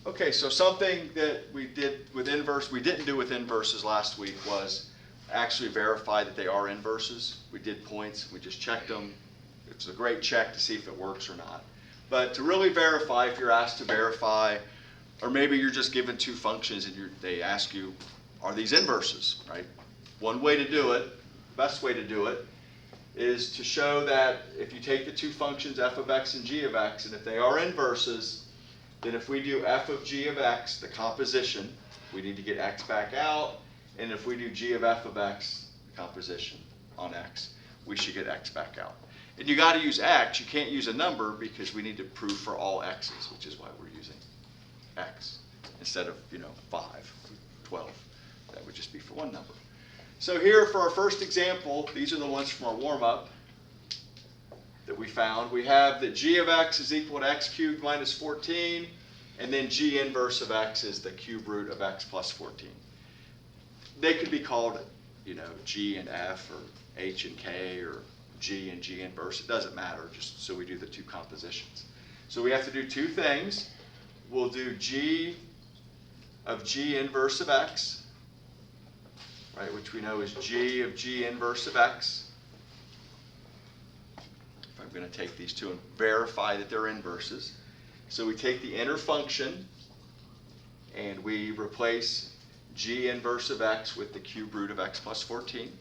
Okay, so something that we did with inverse, we didn't do with inverses last week was actually verify that they are inverses. We did points, we just checked them. It's a great check to see if it works or not. But to really verify, if you're asked to verify, or maybe you're just given two functions and they ask you, are these inverses, right? One way to do it, best way to do it, is to show that if you take the two functions f of x and g of x, and if they are inverses, then if we do f of g of x, the composition, we need to get x back out, and if we do g of f of x, the composition on x, we should get x back out. And you got to use x, you can't use a number because we need to prove for all x's, which is why we're using x instead of 5, 12. That would just be for one number. So here for our first example, these are the ones from our warm-up that we found. We have that g of x is equal to x cubed minus 14, and then g inverse of x is the cube root of x plus 14. They could be called, g and f, or h and k, or g and g inverse. It doesn't matter, just so we do the two compositions. So we have to do two things. We'll do g of g inverse of x, right, which we know is g of g inverse of x. I'm going to take these two and verify that they're inverses. So we take the inner function and we replace g inverse of x with the cube root of x plus 14.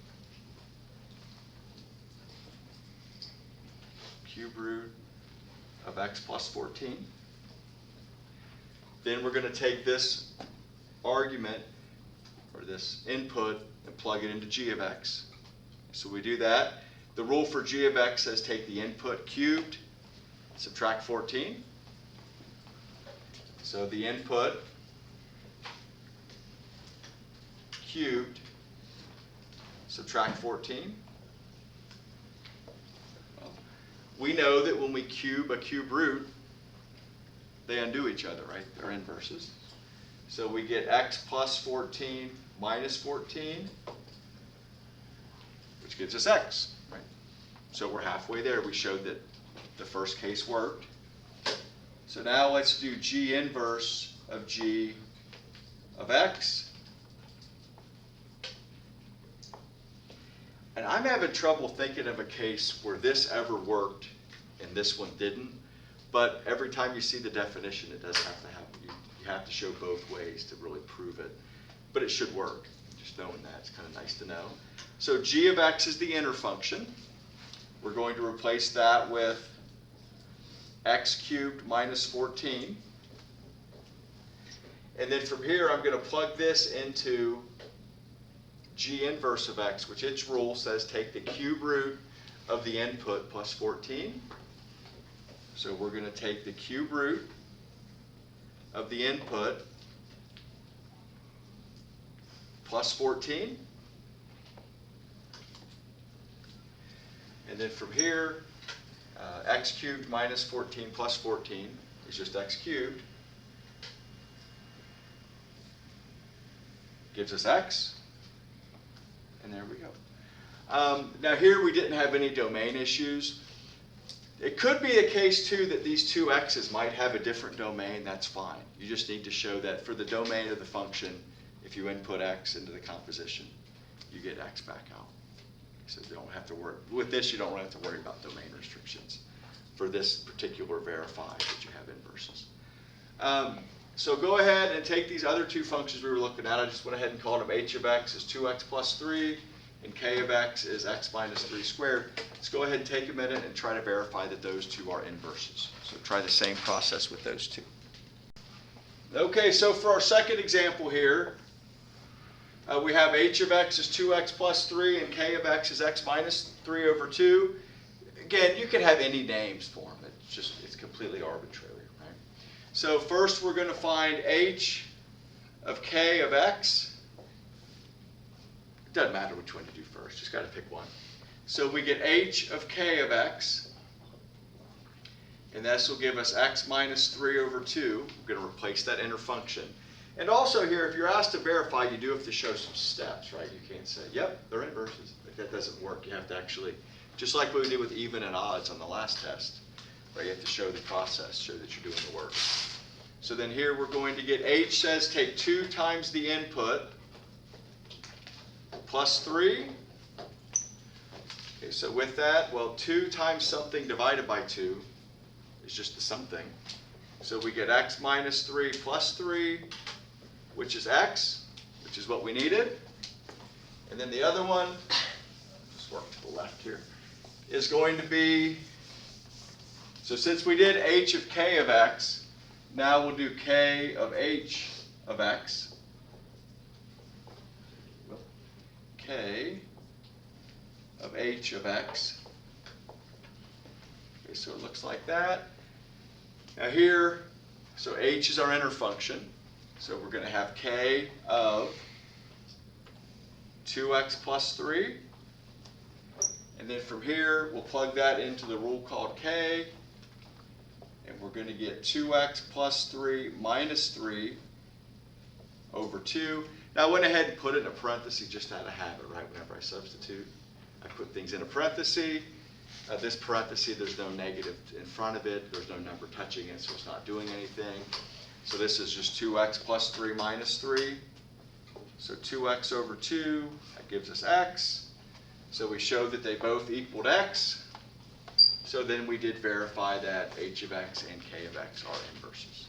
Cube root of x plus 14. Then we're going to take this argument, or this input, and plug it into g of x. So we do that. The rule for g of x says take the input cubed, subtract 14. So the input cubed, subtract 14. Well, we know that when we cube a cube root, they undo each other, right? They're inverses. So we get x plus 14 minus 14, which gives us x. So we're halfway there. We showed that the first case worked. So now let's do g inverse of g of x. And I'm having trouble thinking of a case where this ever worked and this one didn't. But every time you see the definition, it does have to happen. You have to show both ways to really prove it. But it should work. Just knowing that, it's kind of nice to know. So g of x is the inner function. We're going to replace that with x cubed minus 14. And then from here, I'm going to plug this into g inverse of x, which its rule says take the cube root of the input plus 14. So we're going to take the cube root of the input plus 14. And then from here, x cubed minus 14 plus 14 is just x cubed. Gives us x. And there we go. Now here we didn't have any domain issues. It could be a case too that these two x's might have a different domain. That's fine. You just need to show that for the domain of the function, if you input x into the composition, you get x back out. So you don't have to worry. With this, you don't have to worry about domain restrictions for this particular verify that you have inverses. So go ahead and take these other two functions we were looking at. I just went ahead and called them h of x is 2x plus 3, and k of x is x minus 3 squared. Let's go ahead and take a minute and try to verify that those two are inverses. So try the same process with those two. Okay, so for our second example here, we have h of x is 2x plus 3 and k of x is x minus 3 over 2. Again, you can have any names for them. It's completely arbitrary, right? So first we're going to find h of k of x. It doesn't matter which one you do first. Just got to pick one. So we get h of k of x. And this will give us x minus 3 over 2. We're going to replace that inner function. And also here, if you're asked to verify, you do have to show some steps, right? You can't say, yep, they're inverses. Like that doesn't work. You have to actually, just like what we did with even and odds on the last test, right? You have to show the process, show that you're doing the work. So then here we're going to get h says take 2 times the input plus 3. Okay, so with that, well, 2 times something divided by 2 is just the something. So we get x minus 3 plus 3, which is x, which is what we needed. And then the other one, just work to the left here, is going to be, so since we did h of k of x, now we'll do k of h of x. K of h of x. Okay, so it looks like that. Now here, so h is our inner function. So we're going to have k of 2x plus 3. And then from here, we'll plug that into the rule called k. And we're going to get 2x plus 3 minus 3 over 2. Now I went ahead and put it in a parenthesis just out of habit, right? Whenever I substitute, I put things in a parenthesis. This parenthesis, there's no negative in front of it. There's no number touching it, so it's not doing anything. So this is just 2x plus 3 minus 3. So 2x over 2, that gives us x. So we showed that they both equaled x. So then we did verify that h of x and k of x are inverses.